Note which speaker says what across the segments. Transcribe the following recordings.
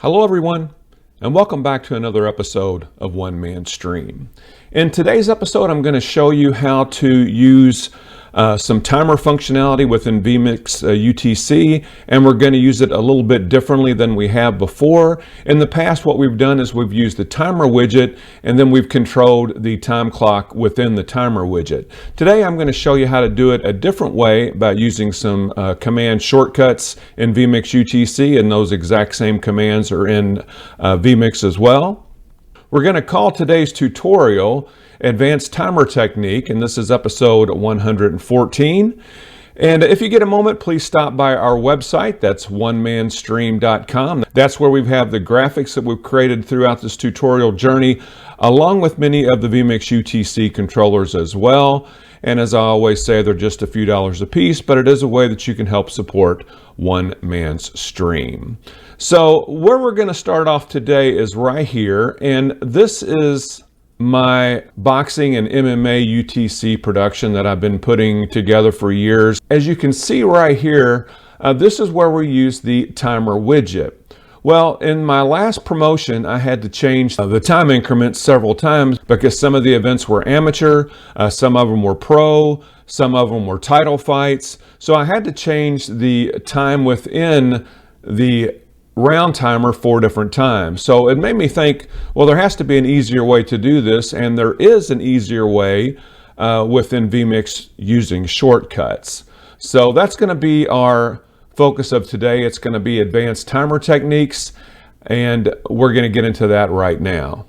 Speaker 1: Hello everyone, and welcome back to another episode of One Man Stream. In today's episode, I'm going to show you how to use some timer functionality within vMix UTC, and we're going to use it a little bit differently than we have before. In the past, what we've done is we've used the timer widget, and then we've controlled the time clock within the timer widget. Today, I'm going to show you how to do it a different way by using some command shortcuts in vMix UTC, and those exact same commands are in vMix as well. We're going to call today's tutorial Advanced Timer Technique, and this is episode 114. And if you get a moment, please stop by our website. That's onemanstream.com. That's where we have the graphics that we've created throughout this tutorial journey, along with many of the vMix UTC controllers as well. And as I always say, they're just a few dollars a piece, but it is a way that you can help support One Man's Stream. So where we're going to start off today is right here, and this is my boxing and MMA UTC production that I've been putting together for years. As you can see right here, this is where we use the timer widget. Well, in my last promotion, I had to change the time increments several times because some of the events were amateur, some of them were pro, some of them were title fights. So I had to change the time within the round timer 4 different times. So it made me think, well, there has to be an easier way to do this, and there is an easier way within vMix using shortcuts. So that's going to be our focus of today. It's going to be advanced timer techniques, and we're going to get into that right now.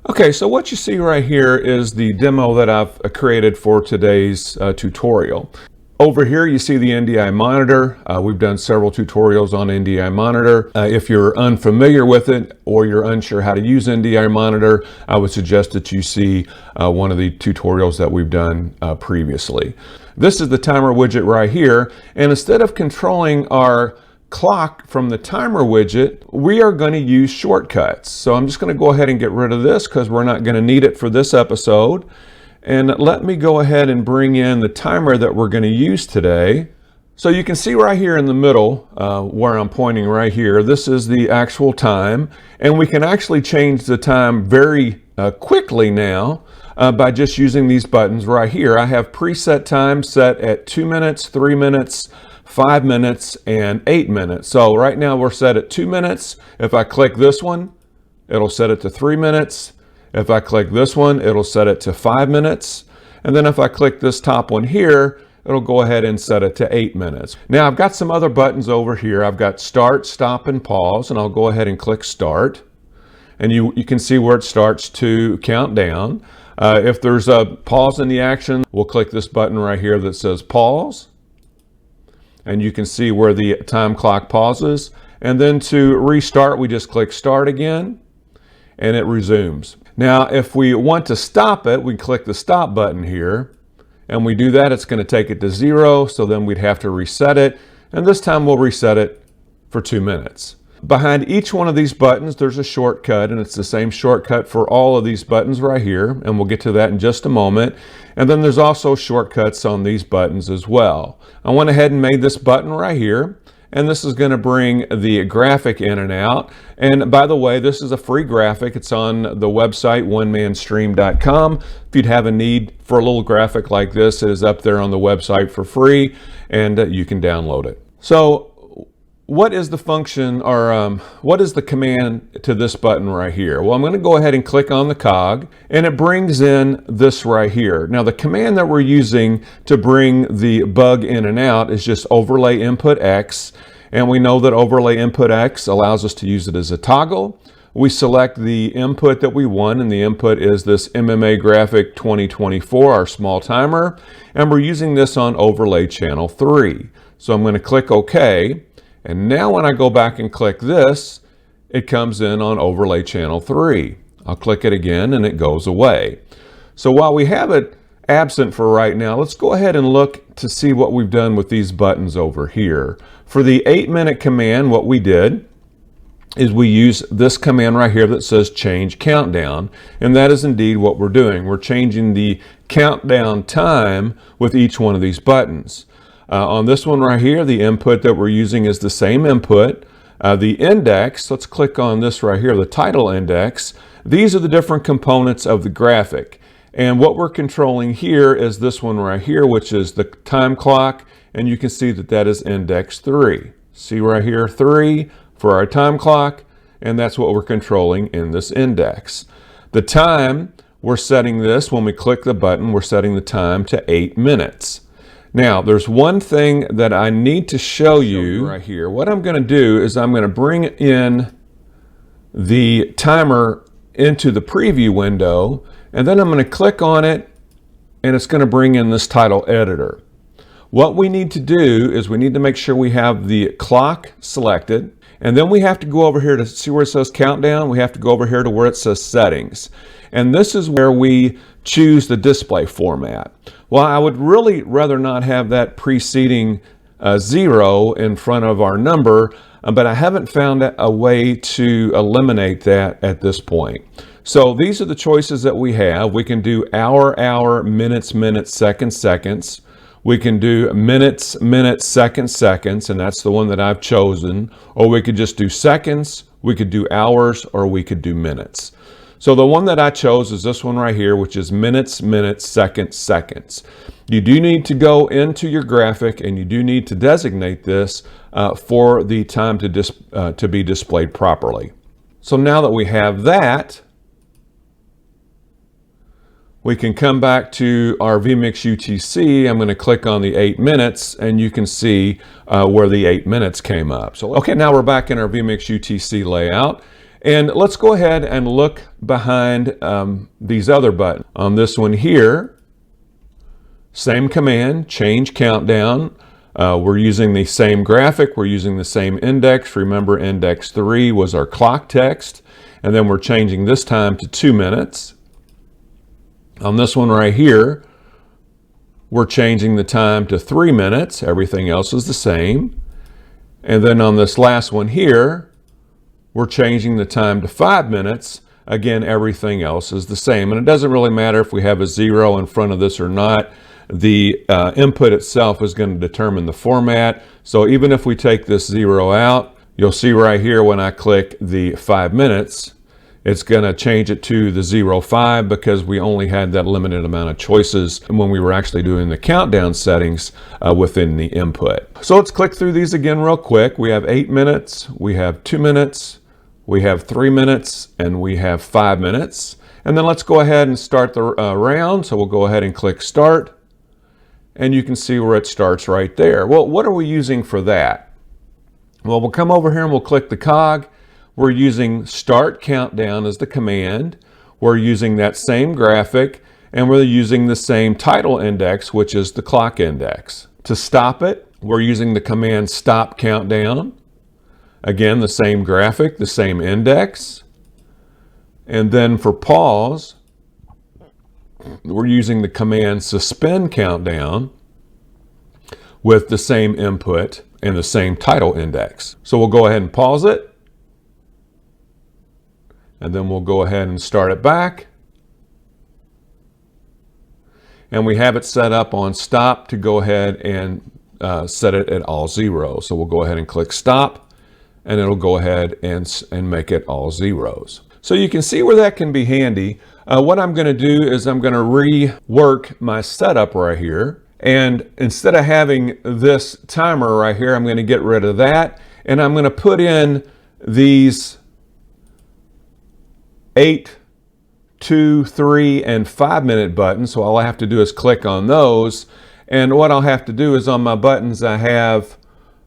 Speaker 1: Okay, so what you see right here is the demo that I've created for today's tutorial. Over here you see the NDI monitor. We've done several tutorials on NDI monitor. If you're unfamiliar with it or you're unsure how to use NDI monitor, I would suggest that you see one of the tutorials that we've done previously. This is the timer widget right here, and instead of controlling our clock from the timer widget, we are going to use shortcuts. So I'm just going to go ahead and get rid of this because we're not going to need it for this episode. And let me go ahead and bring in the timer that we're going to use today. So you can see right here in the middle where I'm pointing right here, this is the actual time. And we can actually change the time very quickly now by just using these buttons right here. I have preset time set at 2 minutes, 3 minutes, 5 minutes, and 8 minutes. So right now we're set at 2 minutes. If I click this one, it'll set it to 3 minutes. If I click this one, it'll set it to 5 minutes. And then if I click this top one here, it'll go ahead and set it to 8 minutes. Now I've got some other buttons over here. I've got start, stop, and pause, and I'll go ahead and click start. And you can see where it starts to count down. If there's a pause in the action, we'll click this button right here that says pause. And you can see where the time clock pauses. And then to restart, we just click start again, and it resumes. Now, if we want to stop it, we click the stop button here, and we do that, it's going to take it to 0, so then we'd have to reset it, and this time we'll reset it for 2 minutes. Behind each one of these buttons, there's a shortcut, and it's the same shortcut for all of these buttons right here, and we'll get to that in just a moment. And then there's also shortcuts on these buttons as well. I went ahead and made this button right here, and this is going to bring the graphic in and out. And by the way, this is a free graphic. It's on the website, onemanstream.com. If you'd have a need for a little graphic like this, it is up there on the website for free, and you can download it. So what is the function, or what is the command to this button right here? Well, I'm going to go ahead and click on the cog, and it brings in this right here. Now, the command that we're using to bring the bug in and out is just overlay input X, and we know that overlay input X allows us to use it as a toggle. We select the input that we want, and the input is this MMA graphic 2024, our small timer, and we're using this on overlay channel 3. So I'm going to click OK. And now when I go back and click this, it comes in on overlay channel 3. I'll click it again and it goes away. So while we have it absent for right now, let's go ahead and look to see what we've done with these buttons over here. For the 8-minute command, what we did is we use this command right here that says change countdown, and that is indeed what we're doing. We're changing the countdown time with each one of these buttons. On this one right here, the input that we're using is the same input. The index, let's click on this right here, the title index. These are the different components of the graphic. And what we're controlling here is this one right here, which is the time clock. And you can see that that is index 3. See right here, 3 for our time clock. And that's what we're controlling in this index. The time, we're setting this, when we click the button, we're setting the time to 8 minutes. Now, there's one thing that I need to show you right here. What I'm going to do is I'm going to bring in the timer into the preview window, and then I'm going to click on it, and it's going to bring in this title editor. What we need to do is we need to make sure we have the clock selected, and then we have to go over here to see where it says countdown. We have to go over here to where it says settings. And this is where we choose the display format. Well, I would really rather not have that preceding 0 in front of our number, but I haven't found a way to eliminate that at this point. So these are the choices that we have. We can do hour, minutes, seconds, seconds. We can do minutes, seconds, seconds, and that's the one that I've chosen. Or we could just do seconds, we could do hours, or we could do minutes. So the one that I chose is this one right here, which is minutes, seconds, seconds. You do need to go into your graphic, and you do need to designate this for the time to be displayed properly. So now that we have that, we can come back to our vMix UTC. I'm going to click on the 8 minutes, and you can see where the 8 minutes came up. So, okay, now we're back in our vMix UTC layout. And let's go ahead and look behind these other buttons. On this one here, same command, change countdown. We're using the same graphic. We're using the same index. Remember, index 3 was our clock text. And then we're changing this time to 2 minutes. On this one right here, we're changing the time to 3 minutes. Everything else is the same. And then on this last one here, we're changing the time to 5 minutes. Again, everything else is the same. And it doesn't really matter if we have a 0 in front of this or not. The input itself is going to determine the format. So even if we take this 0 out, you'll see right here when I click the 5 minutes, it's going to change it to the 05 because we only had that limited amount of choices when we were actually doing the countdown settings within the input. So let's click through these again real quick. We have 8 minutes, we have 2 minutes, we have 3 minutes, and we have 5 minutes. And then let's go ahead and start the round. So we'll go ahead and click start, and you can see where it starts right there. Well, what are we using for that? Well, we'll come over here and we'll click the cog. We're using start countdown as the command. We're using that same graphic, and we're using the same title index, which is the clock index. To stop it, we're using the command stop countdown. Again, the same graphic, the same index. And then for pause, we're using the command suspend countdown with the same input and the same title index. So we'll go ahead and pause it. And then we'll go ahead and start it back. And we have it set up on stop to go ahead and set it at all 0. So we'll go ahead and click stop, and it'll go ahead and make it all 0s. So you can see where that can be handy. What I'm going to do is I'm going to rework my setup right here. And instead of having this timer right here, I'm going to get rid of that. And I'm going to put in these 8, 2, 3, and 5 minute buttons. So all I have to do is click on those. And what I'll have to do is on my buttons I have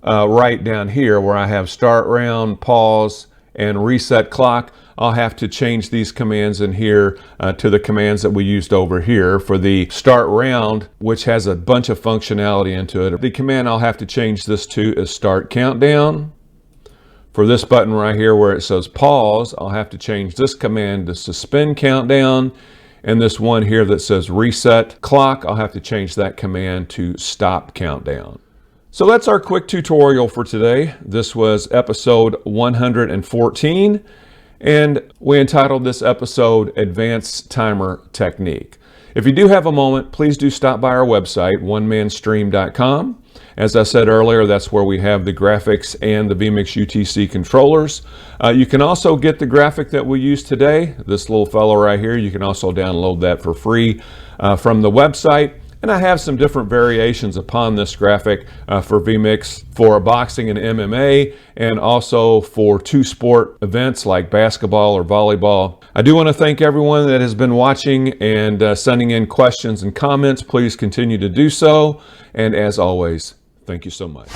Speaker 1: right down here where I have start round, pause, and reset clock. I'll have to change these commands in here to the commands that we used over here. For the start round, which has a bunch of functionality into it, the command I'll have to change this to is start countdown. For this button right here where it says pause, I'll have to change this command to suspend countdown. And this one here that says reset clock, I'll have to change that command to stop countdown. So that's our quick tutorial for today. This was episode 114, and we entitled this episode Advanced Timer Technique. If you do have a moment, please do stop by our website, onemanstream.com. As I said earlier, that's where we have the graphics and the vMix UTC controllers. You can also get the graphic that we use today, this little fellow right here. You can also download that for free from the website. And I have some different variations upon this graphic for vMix for boxing and MMA, and also for two sport events like basketball or volleyball. I do want to thank everyone that has been watching and sending in questions and comments. Please continue to do so. And as always, thank you so much.